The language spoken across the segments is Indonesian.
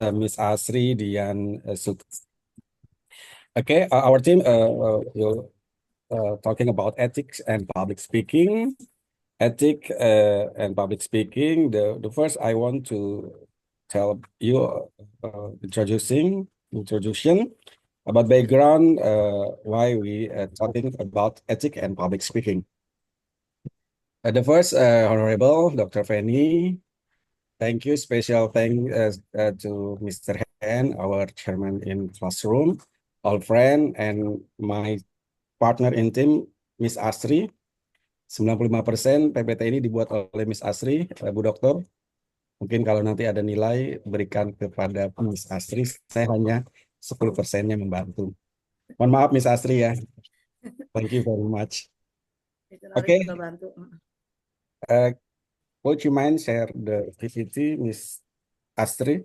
Miss Asri, Dian, Okay, our team will talking about ethics and public speaking. Ethic and public speaking. The first I want to tell you introduction about background why we talking about ethic and public speaking. The first, Honorable Dr. Feni, thank you. Special thank to Mr. Han, our chairman in classroom, all friend, and my partner in team, Miss Asri. 95% PPT ini dibuat oleh Miss Asri, Bu Dokter. Mungkin kalau nanti ada nilai, berikan kepada Miss Asri. Saya hanya 10%-nya membantu. Mohon maaf Miss Asri ya. Thank you very much. Oke, would you mind share the PPT, Miss Asri?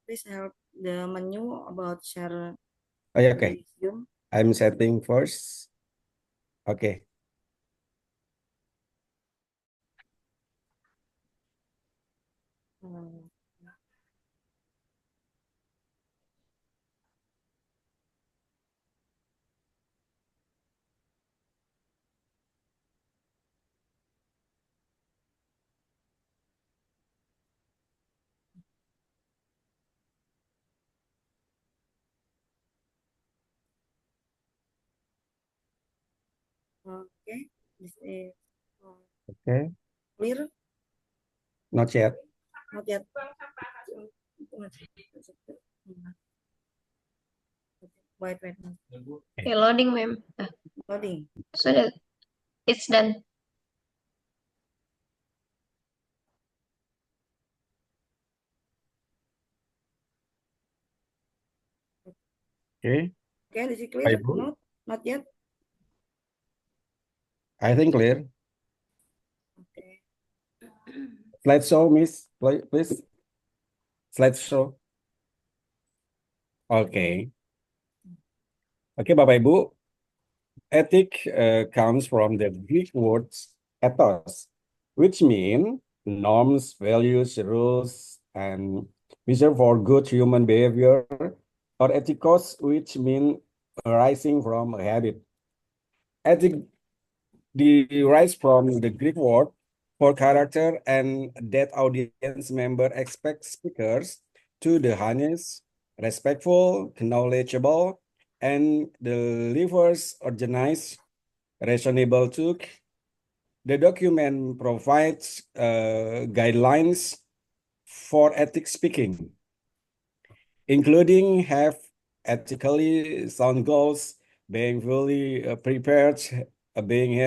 Please help the menu about share. Okay. I'm setting first. Okay. Okay, this is Okay. clear. Not yet. Not yet. Wait. Okay, loading, ma'am. Loading. So that it's done. Okay. Okay, is it clear? Ibu? Not yet. I think clear. Okay. Slideshow, Miss, please. Slideshow. Oke. Oke, Bapak Ibu. Ethic comes from the Greek words ethos, which mean norms, values, rules, and measure for good human behavior, or ethikos, which mean arising from a habit. Ethic derives from the Greek word for character, and that audience member expects speakers to be honest, respectful, knowledgeable, and delivers organized, reasonable talk. The document provides guidelines for ethic speaking, including have ethically sound goals, being fully prepared, being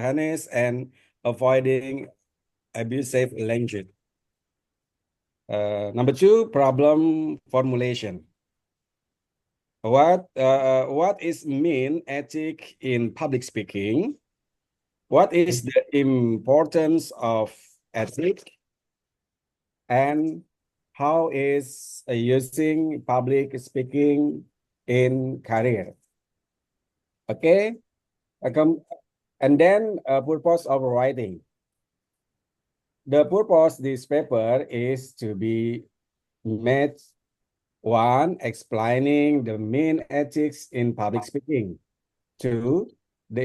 honest, and avoiding abusive language. Number two, problem formulation. What is mean ethic in public speaking? What is the importance of ethic? And how is using public speaking in career? Okay, and then purpose of writing. The purpose of this paper is to be made one, explaining the main ethics in public speaking. Two, the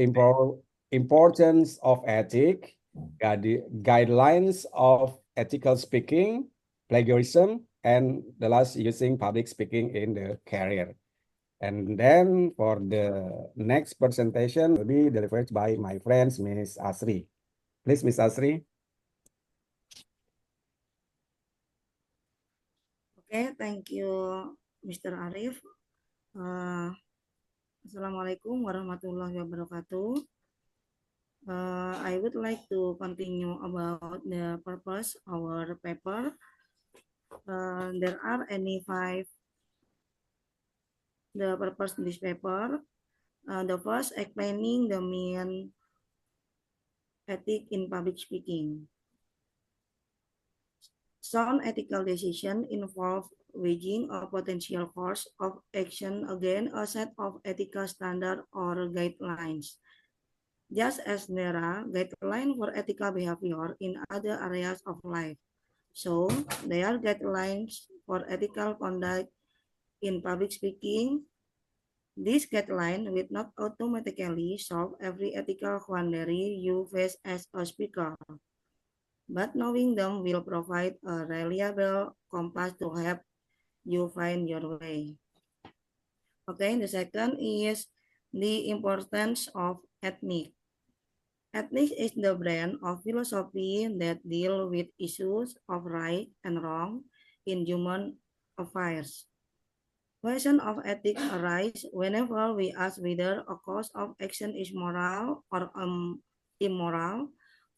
importance of ethic, guidelines of ethical speaking, plagiarism, and the last, using public speaking in the career. And then for the next presentation will be delivered by my friends, Miss Asri. Please, Miss Asri. Okay, thank you, Mr. Arif. Assalamualaikum warahmatullahi wabarakatuh. I would like to continue about the purpose of our paper. There are the purpose of this paper. The first, explaining the main ethic in public speaking. Sound ethical decision involve weighing a potential course of action against a set of ethical standards or guidelines. Just as there are guidelines for ethical behavior in other areas of life, So, they are guidelines for ethical conduct in public speaking. This guideline will not automatically solve every ethical quandary you face as a speaker, but knowing them will provide a reliable compass to help you find your way. Okay, the second is the importance of ethics. Ethics is the brand of philosophy that deal with issues of right and wrong in human affairs. Question of ethics arise whenever we ask whether a course of action is moral or immoral,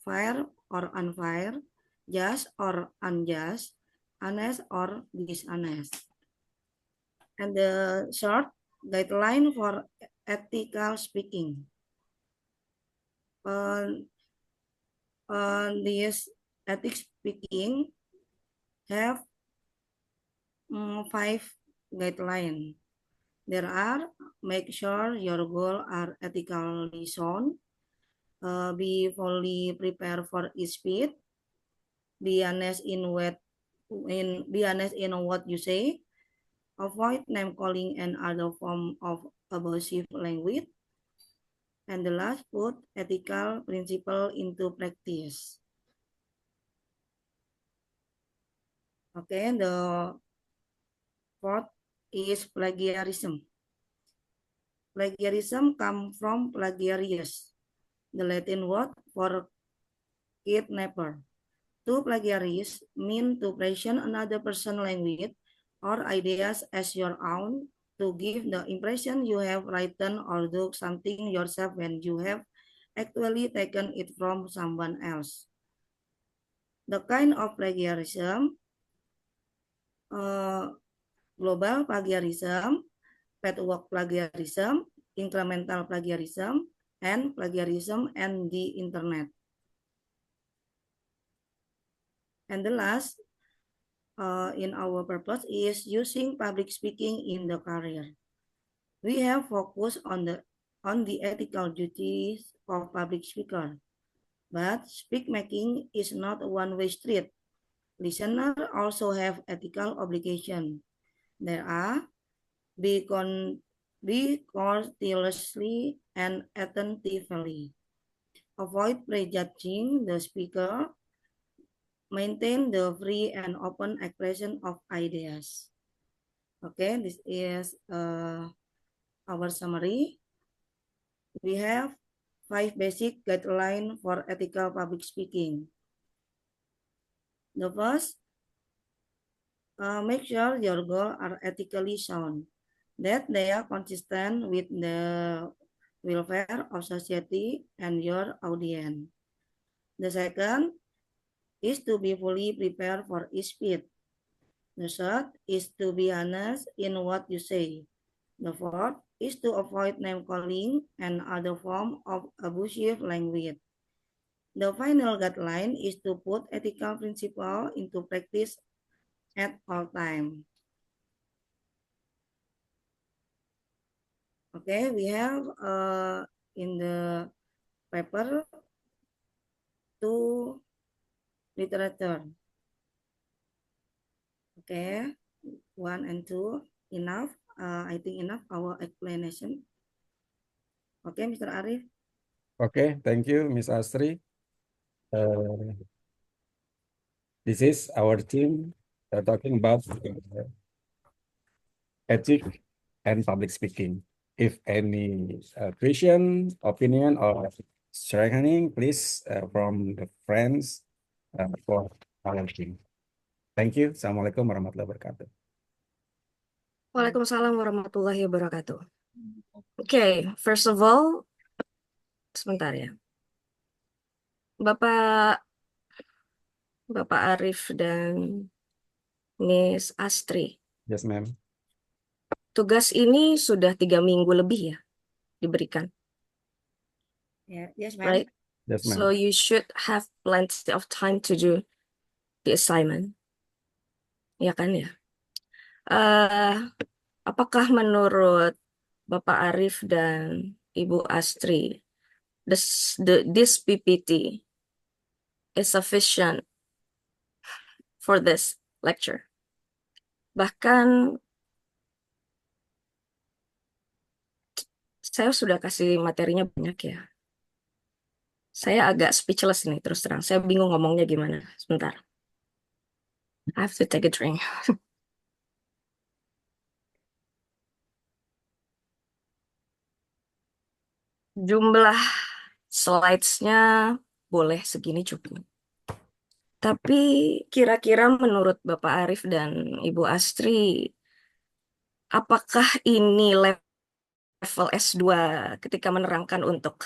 fair or unfair, just or unjust, honest or dishonest. And the short guideline for ethical speaking. This ethics speaking have 5 guidelines. There are: make sure your goals are ethically sound, be fully prepared for each speech, be honest in what you say, avoid name calling and other form of abusive language, and the last, put ethical principle into practice. Okay, the fourth is plagiarism. Plagiarism comes from plagiarius, the Latin word for kidnapper. To plagiarize mean to present another person's language or ideas as your own, to give the impression you have written or do something yourself when you have actually taken it from someone else. The kind of plagiarism: global plagiarism, pathwork plagiarism, incremental plagiarism, and plagiarism and the internet. And the last in our purpose is using public speaking in the career. We have focused on the ethical duties of public speaker, but speak making is not a one-way street. Listeners also have ethical obligation. There are: be courteously and attentively, avoid prejudging the speaker, maintain the free and open expression of ideas. Okay, this is our summary. We have 5 basic guidelines for ethical public speaking. The first, make sure your goals are ethically sound, that they are consistent with the welfare of society and your audience. The second is to be fully prepared for each speech. The third is to be honest in what you say. The fourth is to avoid name calling and other form of abusive language. The final guideline is to put ethical principle into practice at all time. Okay, we have in the paper 2 literature. Okay, 1 and 2 enough. I think enough our explanation. Okay, Mr. Arif. Okay, thank you, Miss Astri. This is our team talking about ethics and public speaking. If any question, opinion, or strengthening, please from the friends for our team. Thank you. Assalamualaikum warahmatullahi wabarakatuh. Waalaikumsalam warahmatullahi wabarakatuh. Okay, first of all, sebentar ya. Bapak Arif dan Miss Astri, Yes, ma'am. tugas ini sudah 3 minggu lebih ya diberikan, Yeah, yes, ma'am. right? Yes, ma'am. So you should have plenty of time to do the assignment. Ya kan ya? Apakah menurut Bapak Arif dan Ibu Astri, this PPT is sufficient for this lecture. Bahkan saya sudah kasih materinya banyak ya. Saya agak speechless nih terus terang. Saya bingung ngomongnya gimana. Sebentar. I have to take a drink. Jumlah slides-nya boleh segini cukup. Tapi kira-kira menurut Bapak Arif dan Ibu Astri, apakah ini level S2 ketika menerangkan untuk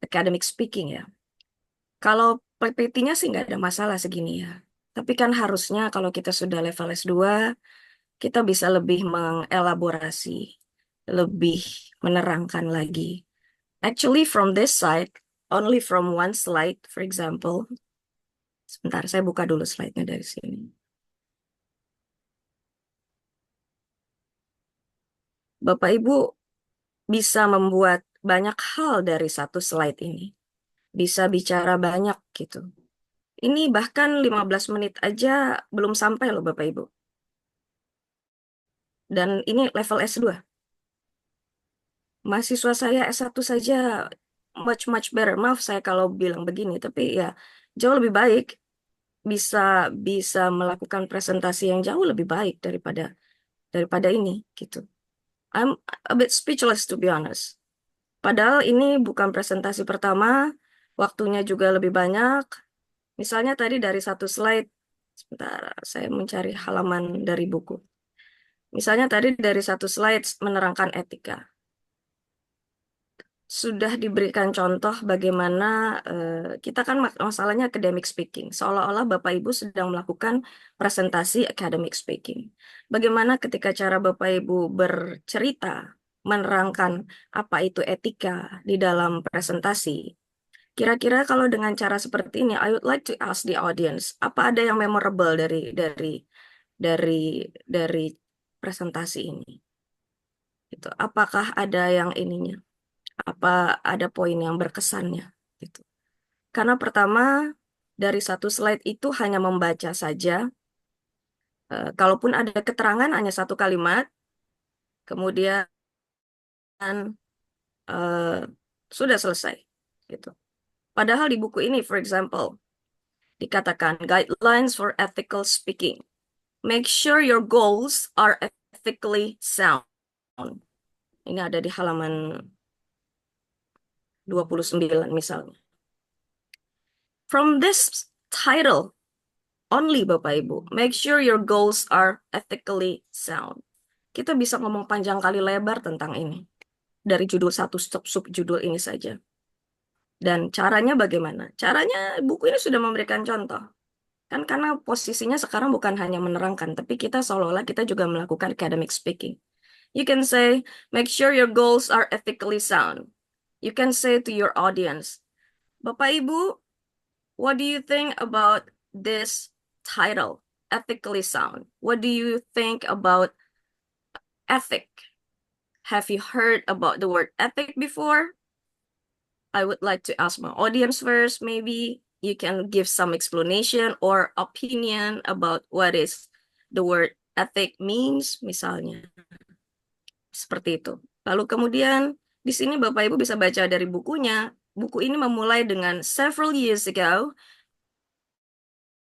academic speaking ya? Kalau PPT-nya sih nggak ada masalah segini ya. Tapi kan harusnya kalau kita sudah level S2, kita bisa lebih mengelaborasi, lebih menerangkan lagi. Actually from this side, only from one slide, for example. Sebentar, saya buka dulu slide-nya dari sini. Bapak Ibu bisa membuat banyak hal dari satu slide ini. Bisa bicara banyak gitu. Ini bahkan 15 menit aja belum sampai loh Bapak Ibu. Dan ini level S2. Mahasiswa saya S1 saja much better. Maaf saya kalau bilang begini, tapi ya jauh lebih baik bisa bisa melakukan presentasi yang jauh lebih baik daripada ini gitu. I'm a bit speechless to be honest. Padahal ini bukan presentasi pertama, waktunya juga lebih banyak. Misalnya tadi dari satu slide, sebentar saya mencari halaman dari buku. Misalnya tadi dari satu slide menerangkan etika. Sudah diberikan contoh bagaimana kita kan masalahnya academic speaking. Seolah-olah Bapak Ibu sedang melakukan presentasi academic speaking. Bagaimana ketika cara Bapak Ibu bercerita, menerangkan apa itu etika di dalam presentasi. Kira-kira kalau dengan cara seperti ini, I would like to ask the audience, apa ada yang memorable dari dari presentasi ini? Gitu. Apakah ada yang ininya? Apa ada poin yang berkesannya gitu. Karena pertama dari satu slide itu hanya membaca saja. Kalaupun ada keterangan hanya satu kalimat, kemudian eh, sudah selesai gitu. Padahal di buku ini, for example, dikatakan guidelines for ethical speaking. Make sure your goals are ethically sound. Ini ada di halaman 29 misalnya. From this title only, Bapak Ibu, make sure your goals are ethically sound. Kita bisa ngomong panjang kali lebar tentang ini. Dari judul satu sub-judul ini saja. Dan caranya bagaimana? Caranya buku ini sudah memberikan contoh. Kan karena posisinya sekarang bukan hanya menerangkan, tapi kita seolah-olah kita juga melakukan academic speaking. You can say, make sure your goals are ethically sound. You can say to your audience, Bapak Ibu, what do you think about this title, ethically sound? What do you think about ethic? Have you heard about the word ethic before? I would like to ask my audience first. Maybe you can give some explanation or opinion about what is the word ethic means, misalnya. Seperti itu. Lalu kemudian di sini Bapak Ibu bisa baca dari bukunya. Buku ini memulai dengan several years ago,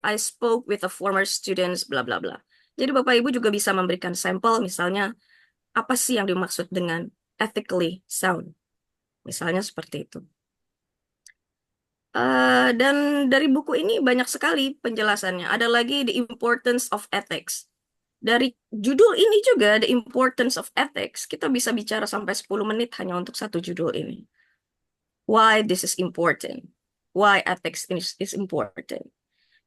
I spoke with a former students, bla bla bla. Jadi Bapak Ibu juga bisa memberikan sampel, misalnya apa sih yang dimaksud dengan ethically sound. Misalnya seperti itu. Dan dari buku ini banyak sekali penjelasannya. Ada lagi the importance of ethics. Dari judul ini juga the importance of ethics. Kita bisa bicara sampai 10 menit hanya untuk satu judul ini. Why this is important. Why ethics is important.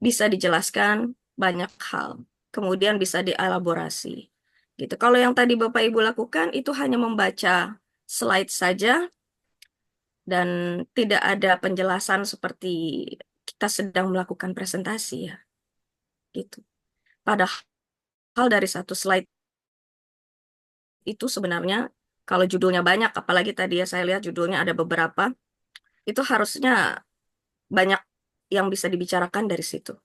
Bisa dijelaskan banyak hal. Kemudian bisa dielaborasi. Gitu. Kalau yang tadi Bapak Ibu lakukan itu hanya membaca slide saja dan tidak ada penjelasan seperti kita sedang melakukan presentasi ya. Gitu. Padahal dari satu slide itu sebenarnya kalau judulnya banyak, apalagi tadi ya saya lihat judulnya ada beberapa, itu harusnya banyak yang bisa dibicarakan dari situ.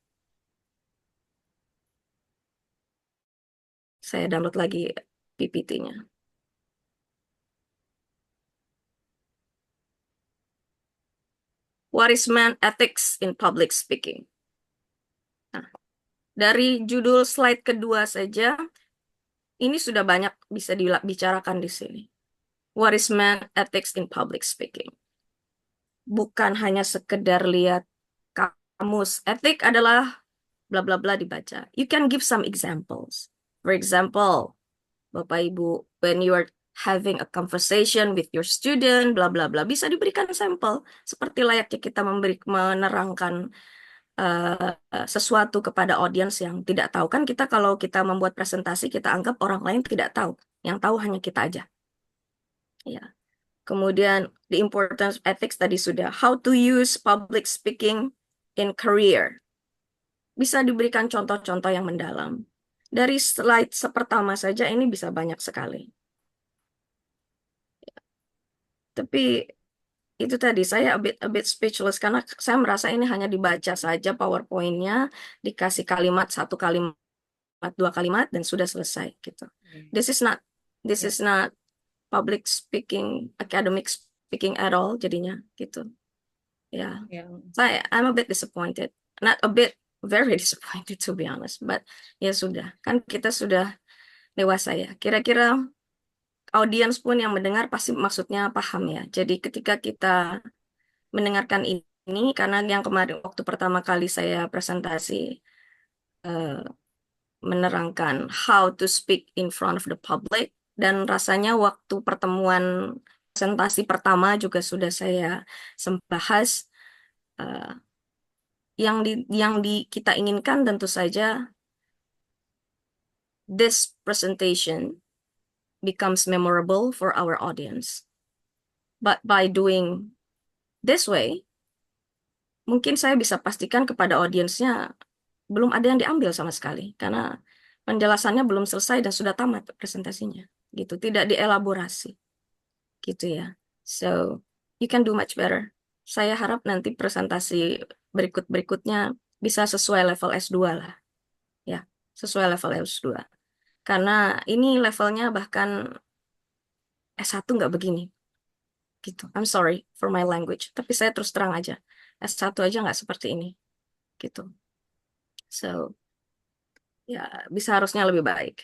Saya download lagi PPT-nya. What is man ethics in public speaking? Nah, dari judul slide kedua saja, ini sudah banyak bisa dibicarakan di sini. What is man ethics in public speaking? Bukan hanya sekedar lihat kamus. Etik adalah bla bla bla dibaca. You can give some examples. For example, Bapak Ibu, when you are having a conversation with your student, bla bla bla, bisa diberikan sampel seperti layaknya kita menerangkan sesuatu kepada audiens yang tidak tahu. Kan kita kalau kita membuat presentasi, kita anggap orang lain tidak tahu. Yang tahu hanya kita aja. Ya. Kemudian the importance of ethics tadi sudah. How to use public speaking in career. Bisa diberikan contoh-contoh yang mendalam. Dari slide pertama saja ini bisa banyak sekali. Tapi itu tadi saya a bit speechless karena saya merasa ini hanya dibaca saja PowerPoint-nya, dikasih kalimat, satu kalimat, dua kalimat, dan sudah selesai gitu. This is not public speaking, academic speaking at all jadinya gitu. Ya, I'm a bit disappointed. Not a bit, very disappointed to be honest. But ya sudah, kan kita sudah dewasa ya. Kira-kira audiens pun yang mendengar pasti maksudnya paham ya. Jadi ketika kita mendengarkan ini, karena yang kemarin waktu pertama kali saya presentasi menerangkan how to speak in front of the public, dan rasanya waktu pertemuan presentasi pertama juga sudah saya bahas. Yang kita inginkan tentu saja this presentation becomes memorable for our audience. But by doing this way, mungkin saya bisa pastikan kepada audiensnya belum ada yang diambil sama sekali karena penjelasannya belum selesai dan sudah tamat presentasinya. Gitu, tidak dielaborasi. Gitu ya. So, you can do much better. Saya harap nanti presentasi berikutnya bisa sesuai level S2 lah. Ya, sesuai level S2. Karena ini levelnya bahkan S1 nggak begini. Gitu. I'm sorry for my language. Tapi saya terus terang aja. S1 aja nggak seperti ini. Gitu. So, ya bisa harusnya lebih baik.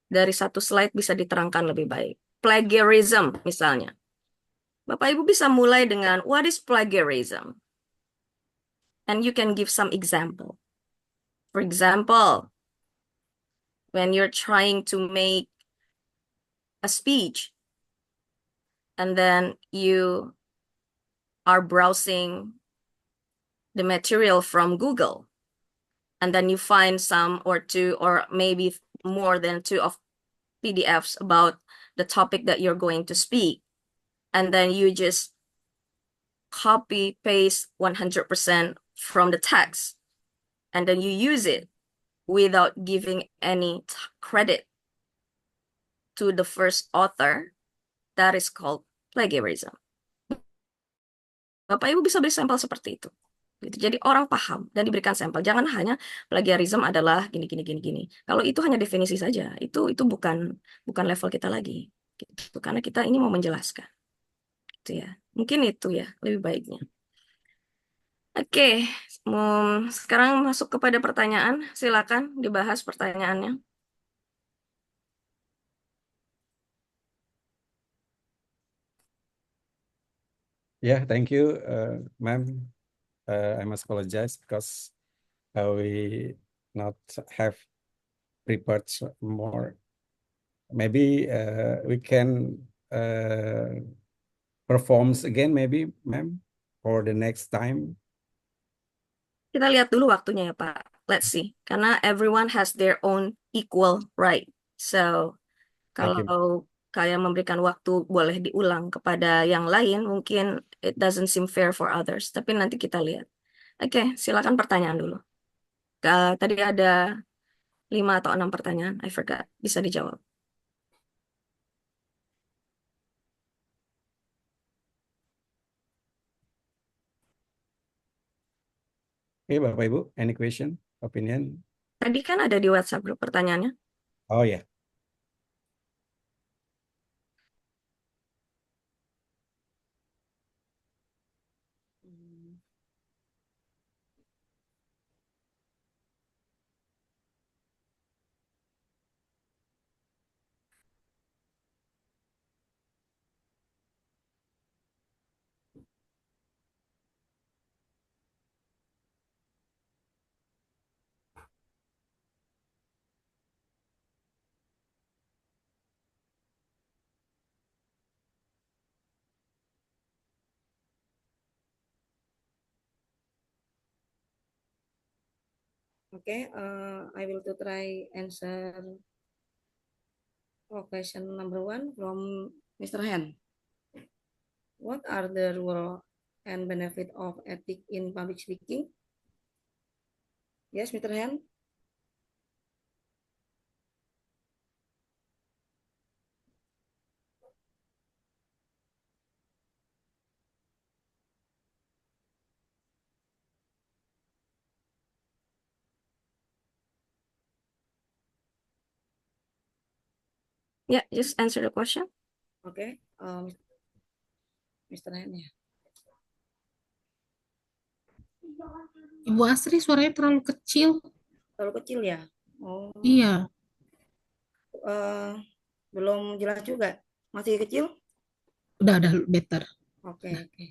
Dari satu slide bisa diterangkan lebih baik. Plagiarism misalnya. Bapak Ibu bisa mulai dengan what is plagiarism? And you can give some example. For example, when you're trying to make a speech and then you are browsing the material from Google and then you find some or two or maybe more than two of PDFs about the topic that you're going to speak, and then you just copy paste 100% from the text and then you use it without giving any credit to the first author, that is called plagiarism. Bapak Ibu bisa beri sampel seperti itu. Gitu. Jadi orang paham dan diberikan sampel. Jangan hanya plagiarism adalah gini gini gini gini. Kalau itu hanya definisi saja, itu bukan level kita lagi. Gitu. Karena kita ini mau menjelaskan. Gitu ya. Mungkin itu ya lebih baiknya. Oke, sekarang masuk kepada pertanyaan. Silakan dibahas pertanyaannya. Yeah, thank you, ma'am. I must apologize because we not have prepared more. Maybe we can perform again, maybe, ma'am, for the next time. Kita lihat dulu waktunya ya Pak. Let's see. Karena everyone has their own equal right. So, Thank you. kalau kalian memberikan waktu boleh diulang kepada yang lain, mungkin it doesn't seem fair for others. Tapi nanti kita lihat. Oke, silakan pertanyaan dulu. Tadi ada 5 atau 6 pertanyaan. I forgot. Bisa dijawab. Okay, Bapak Ibu, any question, opinion? Tadi kan ada di WhatsApp grup pertanyaannya. Oh yeah. Hmm. Okay, I will to try answer question number 1 from Mr. Han. What are the rule and benefit of ethic in public speaking? Yes, Mr. Han. Yeah, just answer the question. Okay, Mr. Han ya. Ibu Asri suaranya terlalu kecil. Terlalu kecil ya? Oh, Iya, belum jelas juga. Masih kecil? udah better. Oke, oke.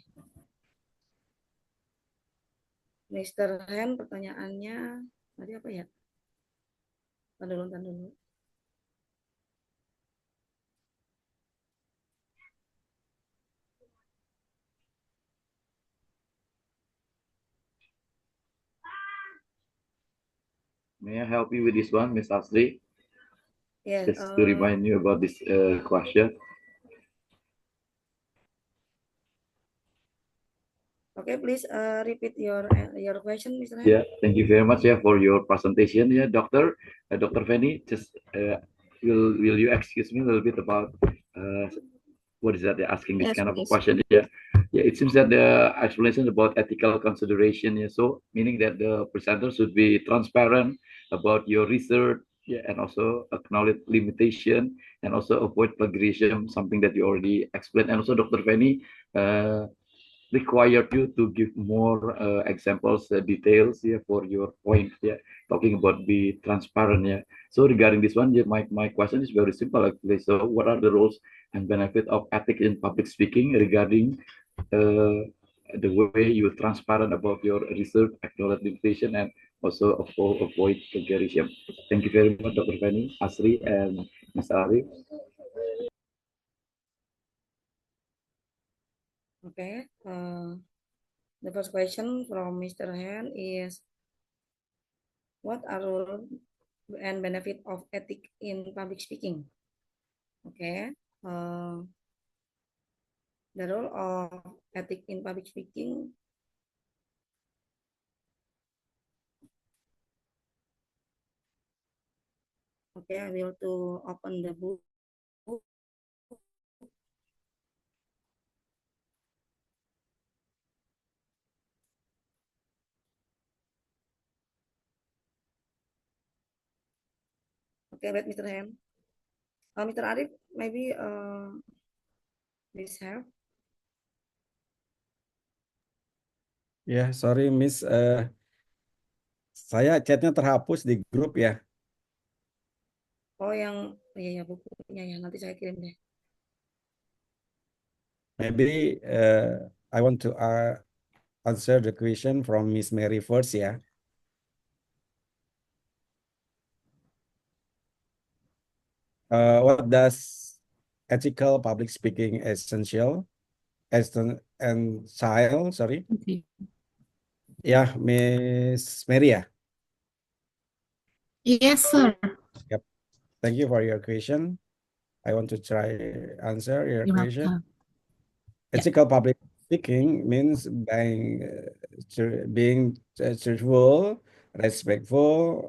Mr. Han, pertanyaannya tadi apa ya? Tahan dulu. May I help you with this one, Ms. Asri? Yes, Just to remind you about this question. okay, please repeat your question, Mr. Han. Yeah, thank you very much for your presentation. Doctor, Dr. Fanny, just will you excuse me a little bit about what is that they're asking this Yes, kind of a please. question? Yeah, it seems that the explanation about ethical consideration. So meaning that the presenter should be transparent about your research. And also acknowledge limitation and also avoid plagiarism, something that you already explained. And also, Dr. Fanny, required you to give more examples, details for your point, talking about be transparent. So regarding this one, my question is very simple actually. So what are the roles and benefit of ethics in public speaking regarding the way you transparent about your research, acknowledge limitation, and also avoid plagiarism? Thank you very much, Dr. Fanny, Asri, and Ms. Arif. Okay, the first question from Mr. Han is, what are role and benefit of ethic in public speaking? Okay, the role of ethic in public speaking. Okay, I will to open the book. Okay, wait, Mr. Han. Mr. Arif, maybe please help. Ya, sorry Miss, saya chatnya terhapus di grup ya. Oh, yang ya bukunya ya, nanti saya kirim deh. Maybe I want to answer the question from Miss Mary first ya. What does ethical public speaking essential and child? Sorry. Okay. Yeah, Miss Mary ya. Yes, sir. Thank you for your question. I want to try answer your You're question. welcome. Yeah. Ethical public speaking means being truthful, respectful,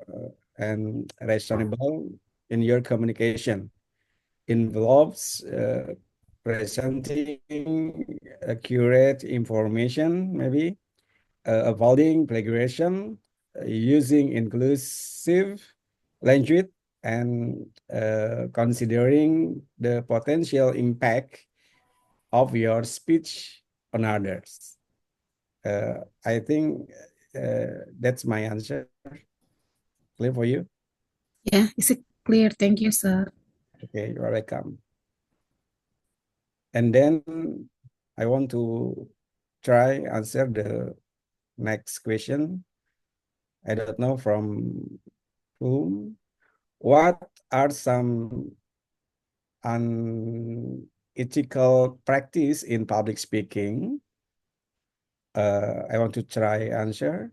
and reasonable in your communication. Involves presenting accurate information, maybe avoiding plagiarism, using inclusive language, and considering the potential impact of your speech on others. I think that's my answer. Clear for you? Yeah, is it clear? Thank you, sir. Okay, you're welcome. And then I want to try answer the next question. I don't know from whom. What are some unethical practice in public speaking? I want to try answer.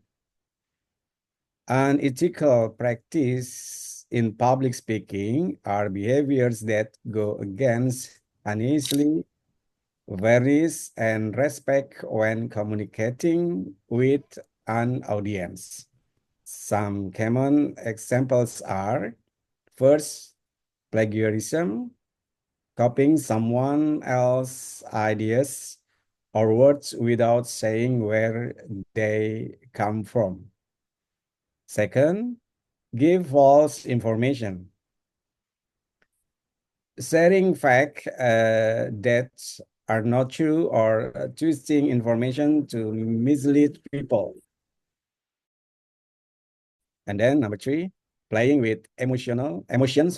Unethical practice in public speaking are behaviors that go against honestly, varies, and respect when communicating with an audience. Some common examples are, first, plagiarism, copying someone else's ideas or words without saying where they come from. Second, give false information. Sharing facts that are not true or twisting information to mislead people. And then number three, playing with emotions,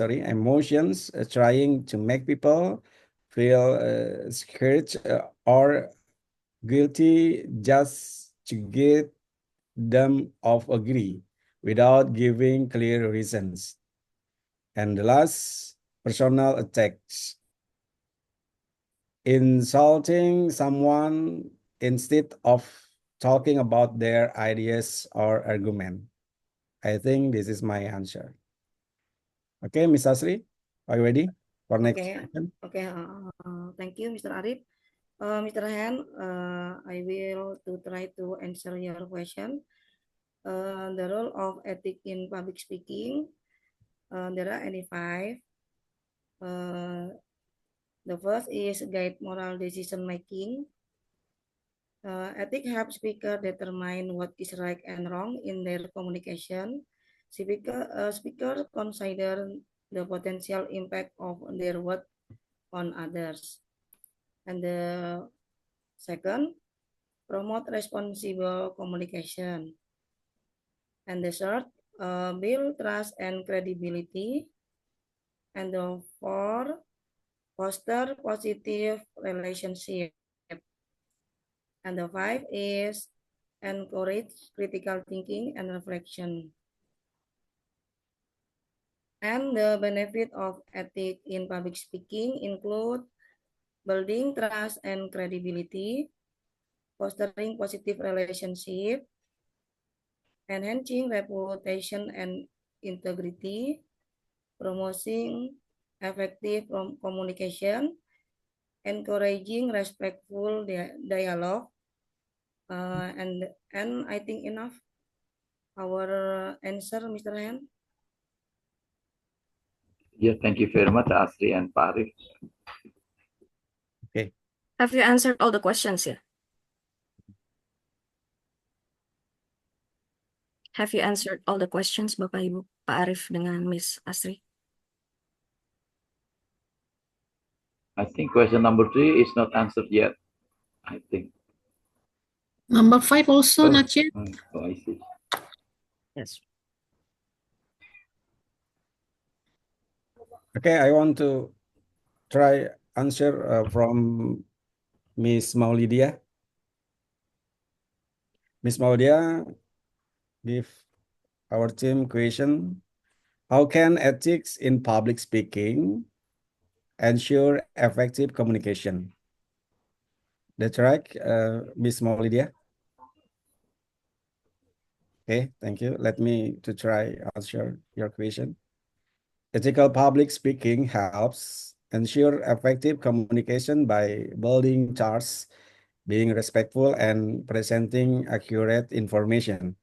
trying to make people feel scared or guilty just to get them off agree without giving clear reasons. And the last, personal attacks. Insulting someone instead of talking about their ideas or argument. I think this is my answer. Okay, Miss Asri, are you ready for next Okay, question? okay. Thank you, Mr. Arif. Mr. Han, I will to try to answer your question. The role of ethic in public speaking. There are any five. The first is guide moral decision making. Ethic helps speaker determine what is right and wrong in their communication. Speaker consider the potential impact of their word on others. And the second, promote responsible communication. And the third, build trust and credibility. And the fourth, foster positive relationship. And the five is encourage critical thinking and reflection. And the benefit of ethic in public speaking include building trust and credibility, fostering positive relationship, enhancing reputation and integrity, promoting effective communication, encouraging respectful dialogue, and I think enough our answer, Mr. Han. Yeah, thank you very much, Asri and Pak Arif. Okay. Have you answered all the questions ya? Have you answered all the questions, Bapak Ibu, Pak Arif dengan Miss Asri? I think question number 3 is not answered yet. I think. Number 5 also not yet. Oh, I see. Yes. Okay, I want to try answer from Miss Maulidia. Miss Maulidia, give our team question. How can ethics in public speaking ensure effective communication? That's right, Miss Maulidia. Okay, thank you. Let me to try answer your question. Ethical public speaking helps ensure effective communication by building trust, being respectful, and presenting accurate information.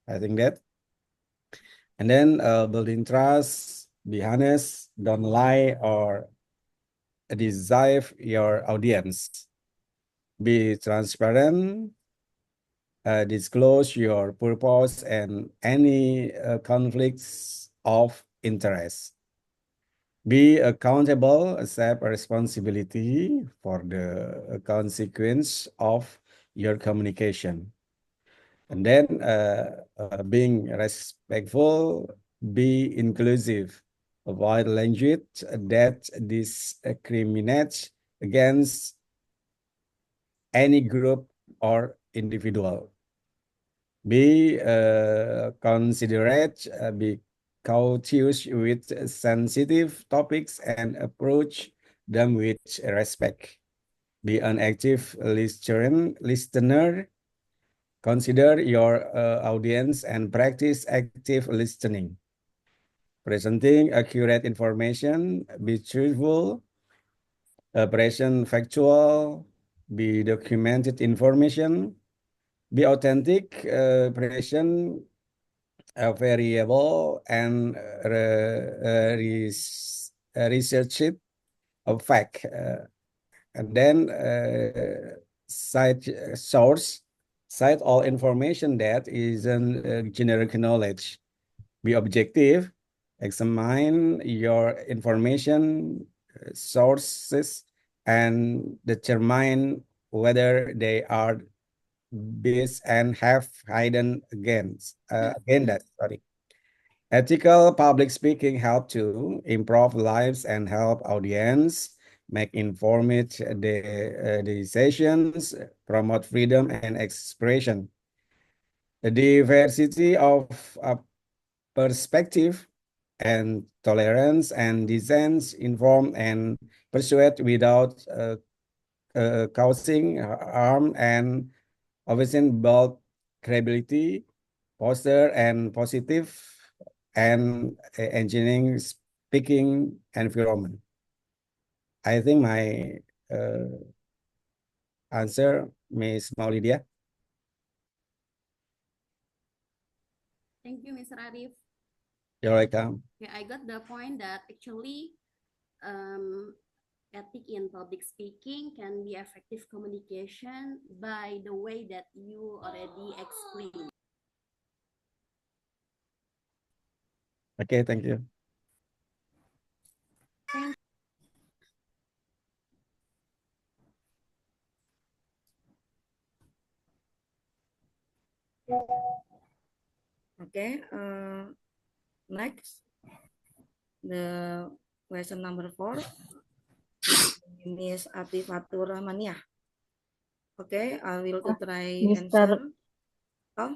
I think that. And then building trust, be honest, don't lie or deceive your audience. Be transparent, disclose your purpose and any conflicts of interest. Be accountable, accept a responsibility for the consequence of your communication. And then being respectful, be inclusive, avoid language that discriminates against any group or individual. Be considerate, be courteous with sensitive topics and approach them with respect. Be an active listener. Consider your audience and practice active listening. Presenting accurate information, be truthful, present factual, be documented information, be authentic, present variable, and research of fact. And then cite source, cite all information that isn't generic knowledge. Be objective, examine your information sources and determine whether they are based and have hidden agendas. Sorry. Ethical public speaking help to improve lives and help audience make informed decisions, promote freedom and expression. The diversity of perspective and tolerance and dissent inform and persuade without causing harm and obviously build credibility, foster and positive and engineering speaking environment. I think my answer, Ms. Maulidia. Thank you, Mr. Arif. You're welcome. Okay, I got the point that actually ethic in public speaking can be effective communication by the way that you already explained. Okay, thank you. Okay, next, the question number 4, Miss Atifatur Rahmaniah. Okay, I will to try answer. Oh,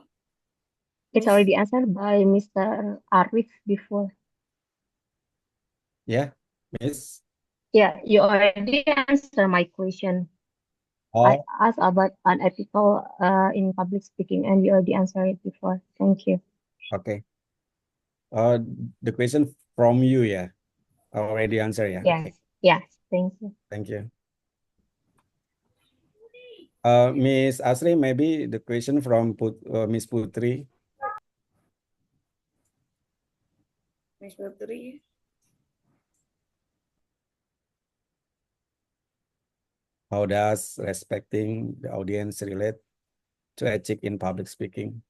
It's already answered by Mr. Arif before. Yeah, Miss. Yeah, you already answered my question. I asked about unethical in public speaking, and you already answered it before. Thank you. Okay. The question from you, yeah. I already answered, yeah. Yes, Okay. yes, thank you. Thank you. Miss Asri, maybe the question from Miss Putri. Miss Putri. How does respecting the audience relate to ethic in public speaking?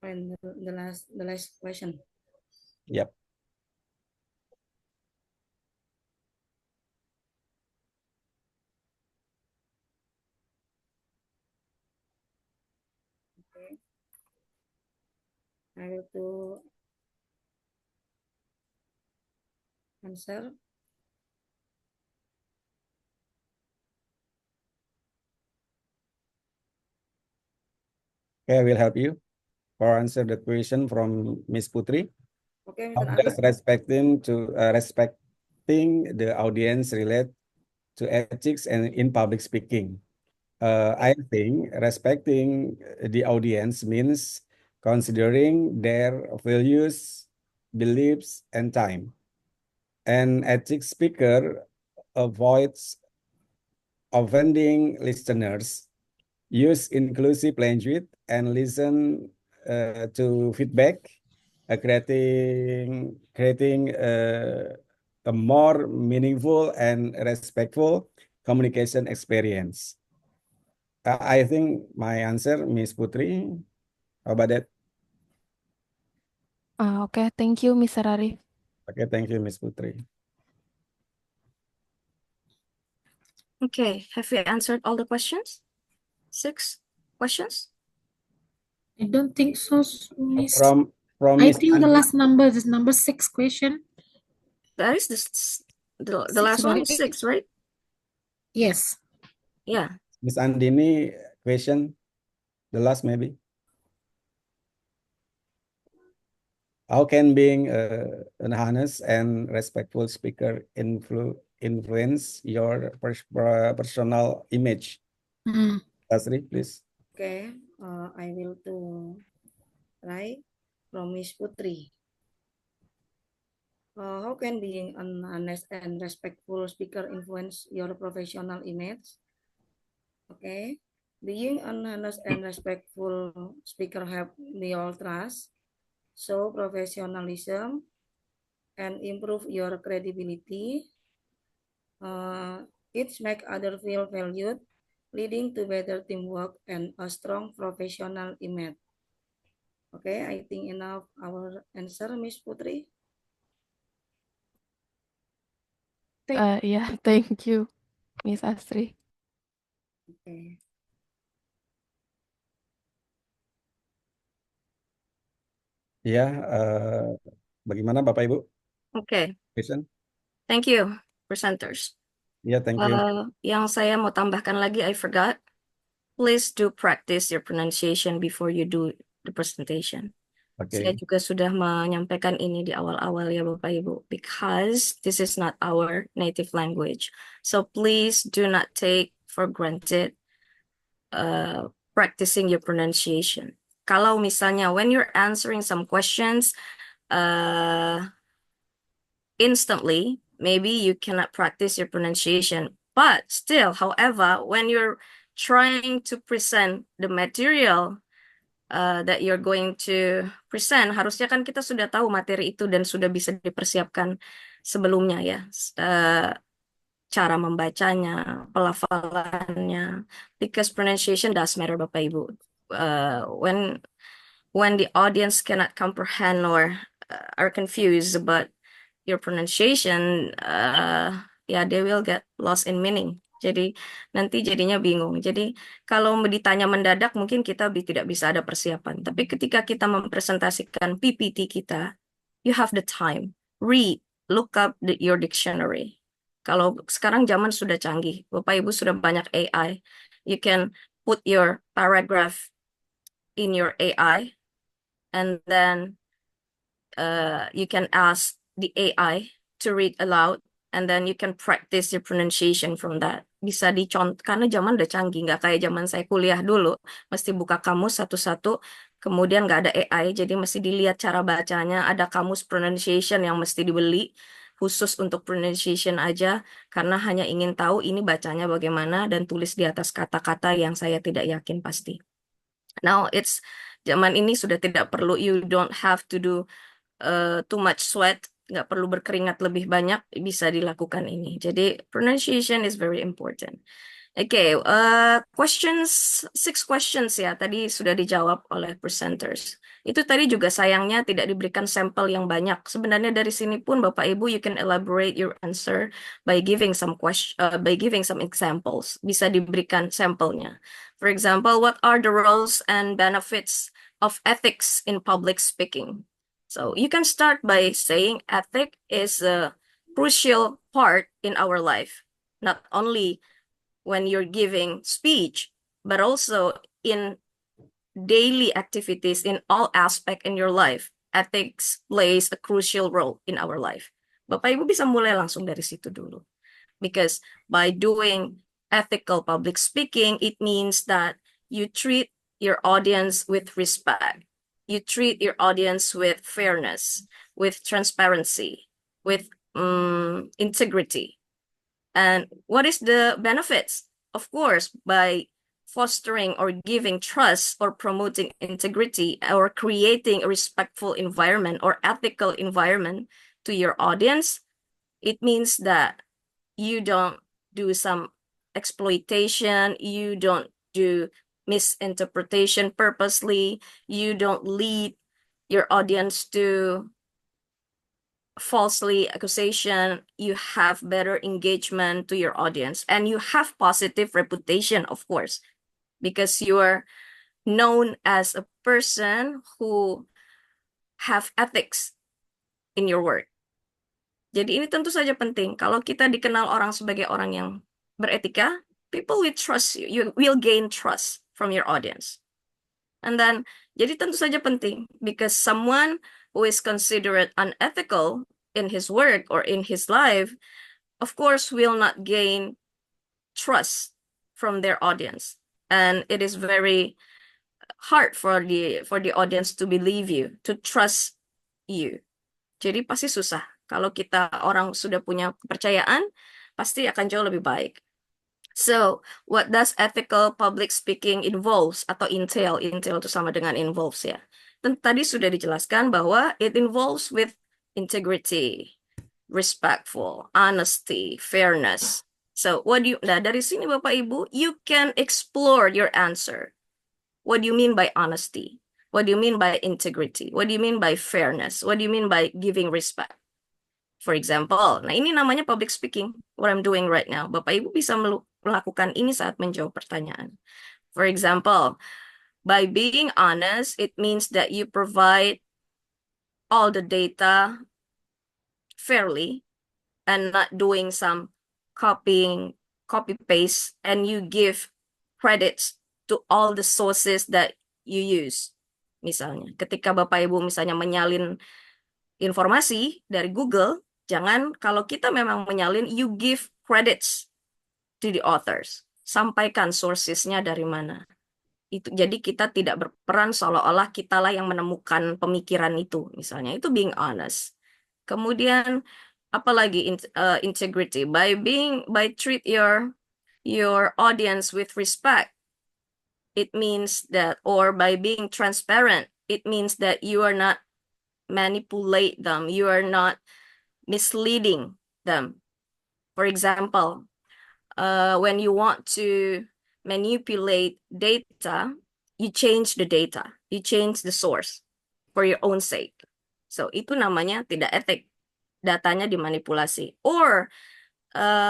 And the last question. Yep. Okay. I will to answer. Okay, I will help you for answer the question from Miss Putri. Okay, How Mr. does Arif. respecting the audience relate to ethics and in public speaking? I think respecting the audience means considering their values, beliefs, and time. An ethics speaker avoids offending listeners, use inclusive language, and listen to feedback, creating a more meaningful and respectful communication experience. I think my answer, Miss Putri. How about that? Okay, thank you, Mr. Arif. Okay, thank you, Miss Putri. Okay, have we answered all the questions? 6 questions? I don't think so, Miss. From I Miss think the Andi. last number is number 6 question. That is the Six, last one, right? 6, right? Yes. Yeah. Miss Andini question, the last maybe. How can being an honest and respectful speaker influence your personal image? Hmm. Tasri, please. Okay, I will to try from Miss Putri. How can being an honest and respectful speaker influence your professional image? Okay, being an honest and respectful speaker help build trust, show professionalism, and improve your credibility. It make others feel valued, leading to better teamwork and a strong professional image. Okay, I think enough our answer, Miss Putri. Yeah, thank you, Miss Astri. Okay. Ya, bagaimana Bapak Ibu? Okay, Question? thank you, presenters. Ya, thank you. Yang saya mau tambahkan lagi, I forgot. Please do practice your pronunciation before you do the presentation. Saya Okay. juga sudah menyampaikan ini di awal-awal ya Bapak Ibu, because this is not our native language. So please do not take for granted practicing your pronunciation. Kalau misalnya when you're answering some questions instantly, maybe you cannot practice your pronunciation. But still, however, when you're trying to present the material that you're going to present, harusnya kan kita sudah tahu materi itu dan sudah bisa dipersiapkan sebelumnya ya. Cara membacanya, pelafalannya, because pronunciation does matter Bapak Ibu. When the audience cannot comprehend or are confused about your pronunciation, yeah, they will get lost in meaning. Jadi nanti jadinya bingung. Jadi kalau ditanya mendadak mungkin kita tidak bisa ada persiapan. Tapi ketika kita mempresentasikan PPT kita, you have the time. Read, look up your dictionary. Kalau sekarang zaman sudah canggih, Bapak Ibu sudah banyak AI. You can put your paragraph in your AI, and then you can ask the AI to read aloud, and then you can practice your pronunciation from that. Bisa dicontoh, karena zaman udah canggih, nggak kayak zaman saya kuliah dulu, mesti buka kamus satu-satu, kemudian nggak ada AI, jadi mesti dilihat cara bacanya, ada kamus pronunciation yang mesti dibeli, khusus untuk pronunciation aja, karena hanya ingin tahu ini bacanya bagaimana, dan tulis di atas kata-kata yang saya tidak yakin pasti. Now, zaman ini sudah tidak perlu, you don't have to do too much sweat, nggak perlu berkeringat lebih banyak, bisa dilakukan ini. Jadi pronunciation is very important. Okay, questions, 6 questions ya, tadi sudah dijawab oleh presenters. Itu tadi juga sayangnya tidak diberikan sampel yang banyak. Sebenarnya dari sini pun Bapak Ibu, you can elaborate your answer by giving some examples. Bisa diberikan sampelnya. For example, what are the roles and benefits of ethics in public speaking? So you can start by saying ethic is a crucial part in our life, not only when you're giving speech, but also in daily activities in all aspects in your life. Ethics plays a crucial role in our life. Bapak Ibu bisa mulai langsung dari situ dulu. Because by doing ethical public speaking, it means that you treat your audience with respect. You treat your audience with fairness, with transparency, with integrity. And what is the benefits? Of course, by fostering or giving trust or promoting integrity or creating a respectful environment or ethical environment to your audience, it means that you don't do some exploitation, you don't do misinterpretation purposely, you don't lead your audience to falsely accusation, you have better engagement to your audience, and you have positive reputation, of course, because you are known as a person who have ethics in your work. Jadi ini tentu saja penting. Kalau kita dikenal orang sebagai orang yang beretika, people will trust you. You will gain trust from your audience. And then, jadi tentu saja penting, because someone who is considered unethical in his work or in his life, of course, will not gain trust from their audience. And it is very hard for the audience to believe you, to trust you. Jadi pasti susah. Kalau kita orang sudah punya kepercayaan, pasti akan jauh lebih baik. So, what does ethical public speaking involves atau entail? Entail itu sama dengan involves ya. Dan tadi sudah dijelaskan bahwa it involves with integrity, respectful, honesty, fairness. So, dari sini Bapak Ibu, you can explore your answer. What do you mean by honesty? What do you mean by integrity? What do you mean by fairness? What do you mean by giving respect? For example, nah ini namanya public speaking, what I'm doing right now. Bapak Ibu bisa melakukan ini saat menjawab pertanyaan. For example, by being honest, it means that you provide all the data fairly and not doing some copy paste, and you give credits to all the sources that you use. Misalnya, ketika Bapak Ibu misalnya menyalin informasi dari Google, jangan, kalau kita memang menyalin, you give credits to the authors. Sampaikan sourcesnya dari mana. Itu, jadi kita tidak berperan seolah-olah kitalah yang menemukan pemikiran itu. Misalnya, itu being honest. Kemudian, apalagi integrity. By treat your audience with respect, it means that, or by being transparent, it means that you are not manipulate them. You are not misleading them. For example, when you want to manipulate data, you change the data. You change the source for your own sake. So, itu namanya tidak etik. Datanya dimanipulasi. Or,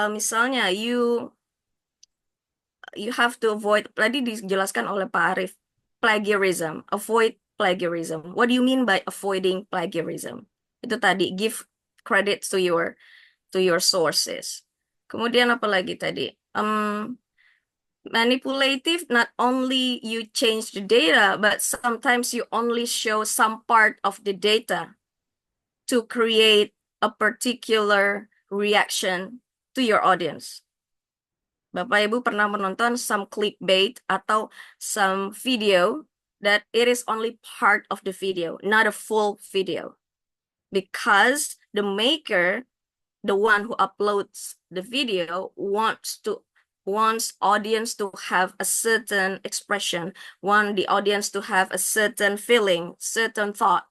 misalnya, you have to avoid, tadi dijelaskan oleh Pak Arief, plagiarism. Avoid plagiarism. What do you mean by avoiding plagiarism? Itu tadi, give credit to your sources. Kemudian apa lagi tadi? Manipulative, not only you change the data, but sometimes you only show some part of the data to create a particular reaction to your audience. Bapak Ibu pernah menonton some clickbait atau some video that it is only part of the video, not a full video. Because the maker, the one who uploads the video, wants audience to have a certain expression, want the audience to have a certain feeling, certain thought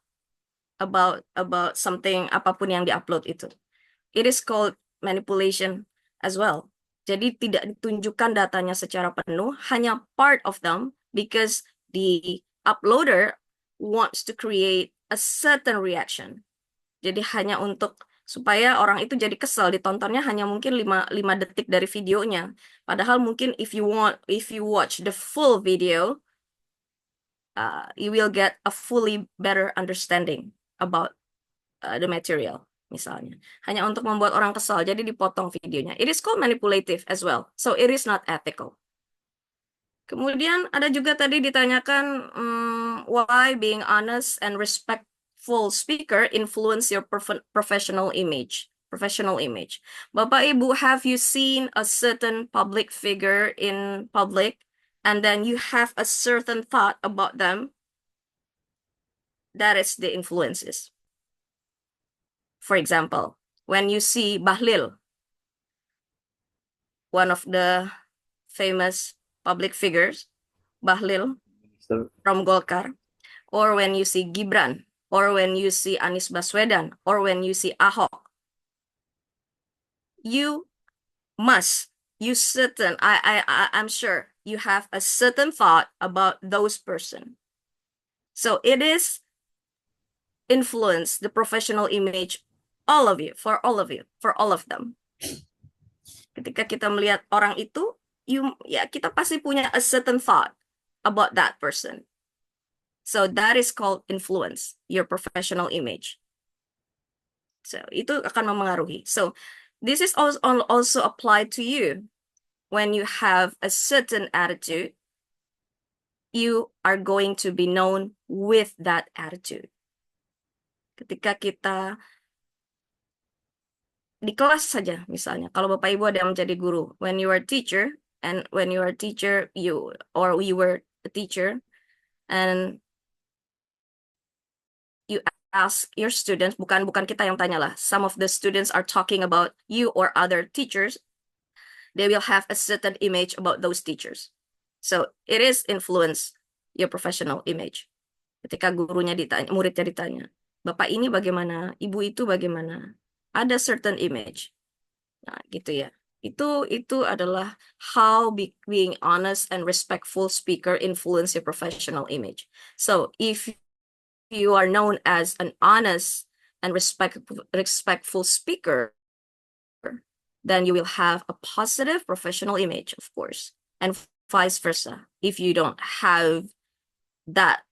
about something, apapun yang diupload itu. It is called manipulation as well. Jadi tidak ditunjukkan datanya secara penuh, hanya part of them, because the uploader wants to create a certain reaction. Jadi hanya untuk supaya orang itu jadi kesal, ditontonnya hanya mungkin 5 detik dari videonya. Padahal mungkin if you watch the full video, you will get a fully better understanding about the material, misalnya. Hanya untuk membuat orang kesal, jadi dipotong videonya. It is called manipulative as well. So it is not ethical. Kemudian ada juga tadi ditanyakan why being honest and respectful speaker influence your professional image. Bapak Ibu, have you seen a certain public figure in public and then you have a certain thought about them? That is the influences. For example, when you see Bahlil, one of the famous public figures, Bahlil from Golkar, or when you see Gibran, or when you see Anies Baswedan, or when you see Ahok, I'm sure you have a certain thought about those person. So it is influence the professional image all of you, for all of them. Ketika kita melihat orang itu, kita pasti punya a certain thought about that person. So that is called influence, your professional image. So itu akan memengaruhi. So this is also applied to you. When you have a certain attitude, you are going to be known with that attitude. Ketika kita di kelas saja, misalnya, kalau Bapak Ibu ada yang menjadi guru, when you are a teacher, and when you are a teacher, you were a teacher, and you ask your students, bukan kita yang tanya lah, some of the students are talking about you or other teachers, they will have a certain image about those teachers. So it is influence your professional image. Ketika gurunya ditanya, muridnya ditanya, Bapak ini bagaimana, Ibu itu bagaimana, ada certain image. Nah, gitu ya. Itu adalah how being honest and respectful speaker influence your professional image. So if you are known as an honest and respectful speaker, then you will have a positive professional image, of course, and vice versa. If you don't have that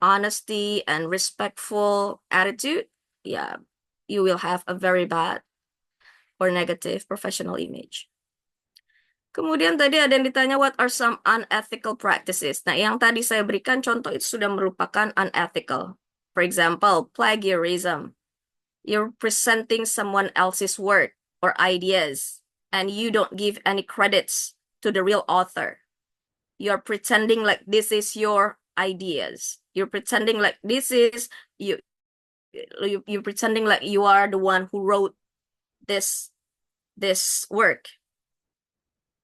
honesty and respectful attitude, you will have a very bad or negative professional image. Kemudian tadi ada yang ditanya, what are some unethical practices? Nah, yang tadi saya berikan contoh itu sudah merupakan unethical. For example, plagiarism. You're presenting someone else's work or ideas, and you don't give any credits to the real author. You're pretending like this is your ideas. You're pretending like this is you. You're pretending like you are the one who wrote this work.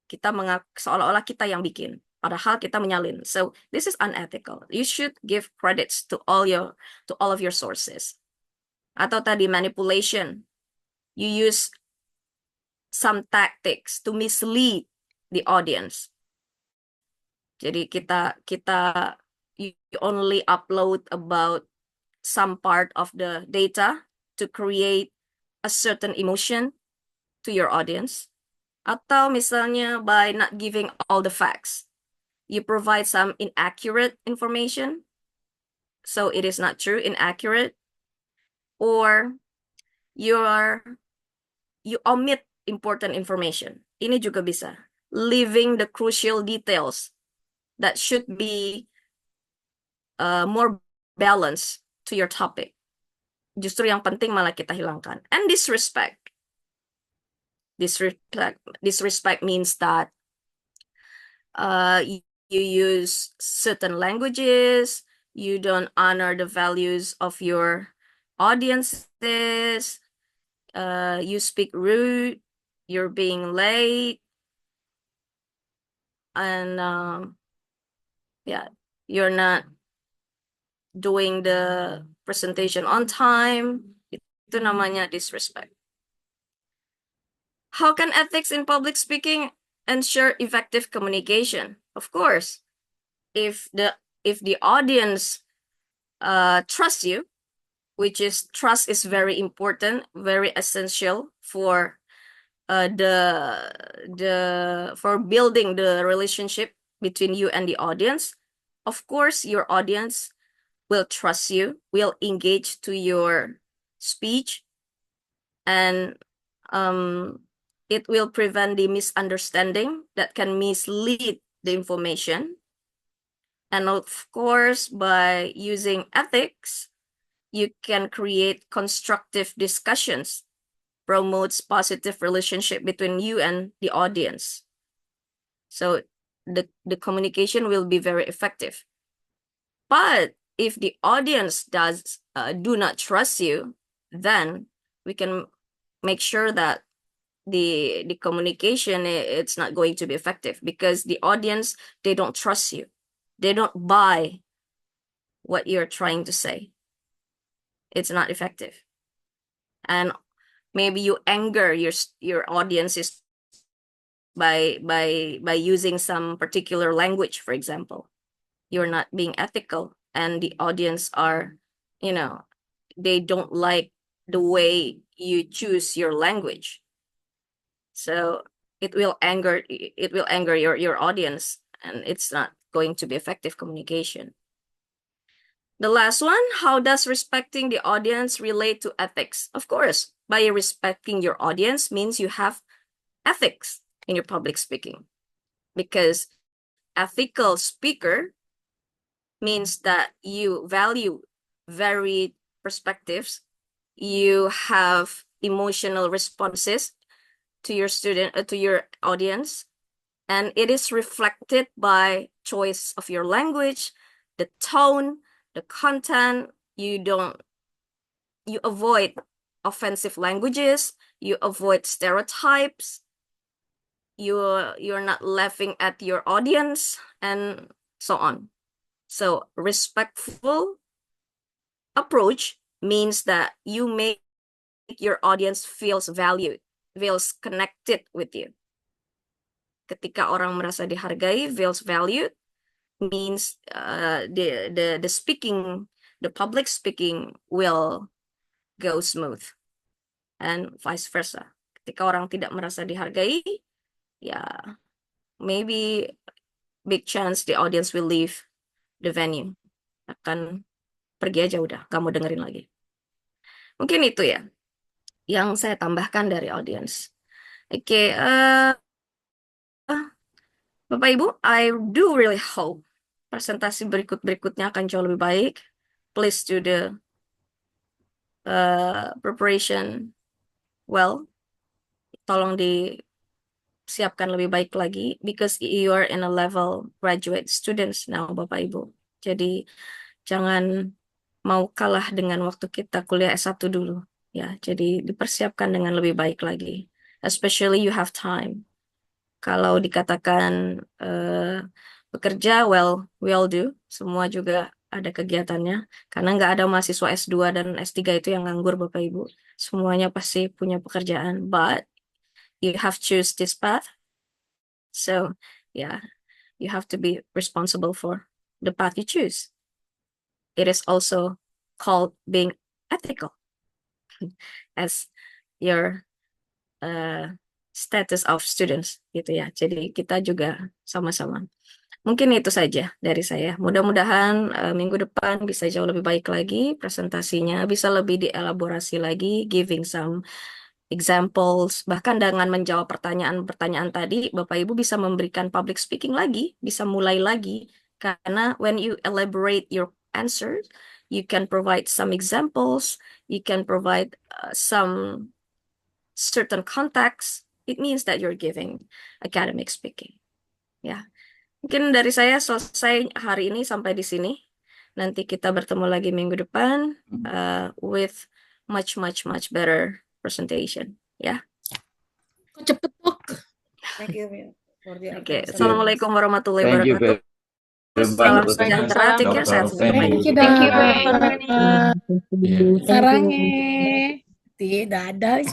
Kita seolah-olah kita yang bikin, padahal kita menyalin. So this is unethical. You should give credits to all of your sources. Atau tadi manipulation. You use some tactics to mislead the audience. Jadi you only upload about some part of the data to create a certain emotion to your audience. Atau misalnya by not giving all the facts. You provide some inaccurate information, so it is not true, inaccurate. Or you omit important information. Ini juga bisa. Leaving the crucial details that should be more balanced to your topic. Justru yang penting malah kita hilangkan. And disrespect. Disrespect means that you use certain languages, you don't honor the values of your audiences, you speak rude, you're being late, and you're not doing the presentation on time. Itu namanya disrespect. How can ethics in public speaking ensure effective communication? Of course, if the audience trusts you, which is trust is very important, very essential for for building the relationship between you and the audience. Of course, your audience will trust you, will engage to your speech, and it will prevent the misunderstanding that can mislead the information. And of course, by using ethics, you can create constructive discussions, promotes positive relationship between you and the audience. So the communication will be very effective. But if the audience do not trust you, then we can make sure that the communication, it's not going to be effective, because the audience, they don't trust you. They don't buy what you're trying to say. It's not effective. And maybe you anger your audiences by using some particular language, for example. You're not being ethical, and the audience are, they don't like the way you choose your language. So it will anger your audience, and it's not going to be effective communication. The last one, how does respecting the audience relate to ethics? Of course, by respecting your audience means you have ethics in your public speaking, because ethical speaker means that you value varied perspectives, you have emotional responses to your to your audience, and it is reflected by choice of your language, the tone, the content. You avoid offensive languages, you avoid stereotypes, you're not laughing at your audience, and so on. So respectful approach means that you make your audience feels valued, feels connected with you. Ketika orang merasa dihargai, feels valued, means the speaking, the public speaking will go smooth, and vice versa. Ketika orang tidak merasa dihargai, ya maybe big chance the audience will leave the venue, akan pergi aja udah, gak mau dengerin lagi. Mungkin itu ya yang saya tambahkan dari audience. Oke, Bapak Ibu, I do really hope presentasi berikutnya akan jauh lebih baik. Please do the preparation well. Tolong disiapkan lebih baik lagi, because you are in a level graduate students now, Bapak Ibu. Jadi jangan mau kalah dengan waktu kita kuliah S1 dulu. Ya, jadi dipersiapkan dengan lebih baik lagi. Especially you have time. Kalau dikatakan bekerja, well, we all do. Semua juga ada kegiatannya. Karena nggak ada mahasiswa S2 dan S3 itu yang nganggur, Bapak Ibu. Semuanya pasti punya pekerjaan. But you have choose this path. So, yeah, you have to be responsible for the path you choose. It is also called being ethical as your status of students, gitu ya. Jadi kita juga sama-sama. Mungkin itu saja dari saya. Mudah-mudahan minggu depan bisa jauh lebih baik lagi presentasinya, bisa lebih dielaborasi lagi, giving some examples, bahkan dengan menjawab pertanyaan-pertanyaan tadi, Bapak Ibu bisa memberikan public speaking lagi, bisa mulai lagi, karena when you elaborate your answers, you can provide some examples, you can provide some certain context. It means that you're giving academic speaking. Ya, mungkin dari saya selesai hari ini sampai di sini. Nanti kita bertemu lagi minggu depan with much better presentation. Ya. Kok cepet, Dok? Thank you for the Oke, Assalamualaikum warahmatullahi Thank you wabarakatuh. very Salam much. sejahtera, take care, sehat selalu. Thank you, Thank you, Dok. Sarange. Tidak ada.